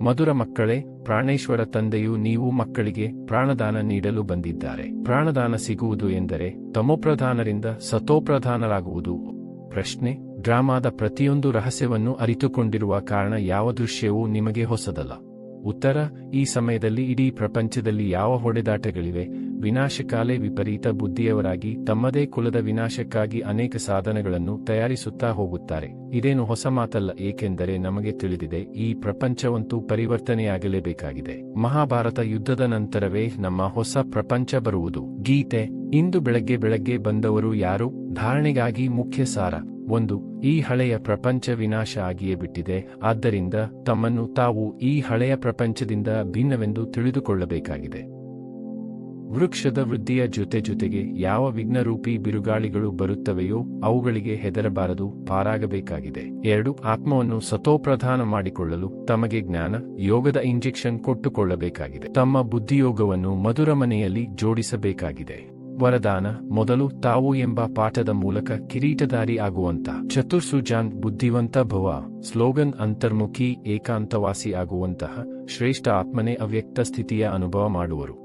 ಮಧುರ ಮಕ್ಕಳೇ, ಪ್ರಾಣೇಶ್ವರ ತಂದೆಯು ನೀವು ಮಕ್ಕಳಿಗೆ ಪ್ರಾಣದಾನ ನೀಡಲು ಬಂದಿದ್ದಾರೆ. ಪ್ರಾಣದಾನ ಸಿಗುವುದು ಎಂದರೆ ತಮೋಪ್ರಧಾನರಿಂದ ಸತೋಪ್ರಧಾನರಾಗುವುದು. ಪ್ರಶ್ನೆ: ಡ್ರಾಮಾದ ಪ್ರತಿಯೊಂದು ರಹಸ್ಯವನ್ನು ಅರಿತುಕೊಂಡಿರುವ ಕಾರಣ ಯಾವ ದೃಶ್ಯವೂ ನಿಮಗೆ ಹೊಸದಲ್ಲ. ಉತ್ತರ: ಈ ಸಮಯದಲ್ಲಿ ಇಡೀ ಪ್ರಪಂಚದಲ್ಲಿ ಯಾವ ಹೊಡೆದಾಟಗಳಿವೆ. ವಿನಾಶಕಾಲೇ ವಿಪರೀತ ಬುದ್ಧಿಯವರಾಗಿ ತಮ್ಮದೇ ಕುಲದ ವಿನಾಶಕ್ಕಾಗಿ ಅನೇಕ ಸಾಧನಗಳನ್ನು ತಯಾರಿಸುತ್ತಾ ಹೋಗುತ್ತಾರೆ. ಇದೇನು ಹೊಸ ಮಾತಲ್ಲ, ಏಕೆಂದರೆ ನಮಗೆ ತಿಳಿದಿದೆ ಈ ಪ್ರಪಂಚವಂತೂ ಪರಿವರ್ತನೆಯಾಗಲೇಬೇಕಾಗಿದೆ. ಮಹಾಭಾರತ ಯುದ್ಧದ ನಂತರವೇ ನಮ್ಮ ಹೊಸ ಪ್ರಪಂಚ ಬರುವುದು. ಗೀತೆ. ಇಂದು ಬೆಳಗ್ಗೆ ಬಂದವರು ಯಾರು? ಧಾರಣೆಗಾಗಿ ಮುಖ್ಯ ಸಾರ. 1. ಈ ಹಳೆಯ ಪ್ರಪಂಚ ವಿನಾಶ ಆಗಿಯೇ ಬಿಟ್ಟಿದೆ. ಆದ್ದರಿಂದ ತಮ್ಮನ್ನು ತಾವು ಈ ಹಳೆಯ ಪ್ರಪಂಚದಿಂದ ಭಿನ್ನವೆಂದು ತಿಳಿದುಕೊಳ್ಳಬೇಕಾಗಿದೆ. ವೃಕ್ಷದ ವೃದ್ಧಿಯ ಜೊತೆಗೆ ಯಾವ ವಿಘ್ನರೂಪಿ ಬಿರುಗಾಳಿಗಳು ಬರುತ್ತವೆಯೋ ಅವುಗಳಿಗೆ ಹೆದರಬಾರದು, ಪಾರಾಗಬೇಕಾಗಿದೆ. 2. ಆತ್ಮವನ್ನು ಸತೋಪ್ರಧಾನ ಮಾಡಿಕೊಳ್ಳಲು ತಮಗೆ ಜ್ಞಾನ ಯೋಗದ ಇಂಜೆಕ್ಷನ್ ಕೊಟ್ಟುಕೊಳ್ಳಬೇಕಾಗಿದೆ. ತಮ್ಮ ಬುದ್ಧಿಯೋಗವನ್ನು ಮಧುರ ಮನೆಯಲ್ಲಿ ಜೋಡಿಸಬೇಕಾಗಿದೆ. ವರದಾನ: ಮೊದಲು ತಾವು ಎಂಬ ಪಾಠದ ಮೂಲಕ ಕಿರೀಟಧಾರಿ ಆಗುವಂತ. ಚತುರ್ಸುಜಾನ್ ಬುದ್ಧಿವಂತ ಭವ. ಸ್ಲೋಗನ್: ಅಂತರ್ಮುಖಿ ಏಕಾಂತವಾಸಿ ಆಗುವಂತಹ ಶ್ರೇಷ್ಠ ಆತ್ಮನೇ ಅವ್ಯಕ್ತ ಸ್ಥಿತಿಯ ಅನುಭವ ಮಾಡುವರು.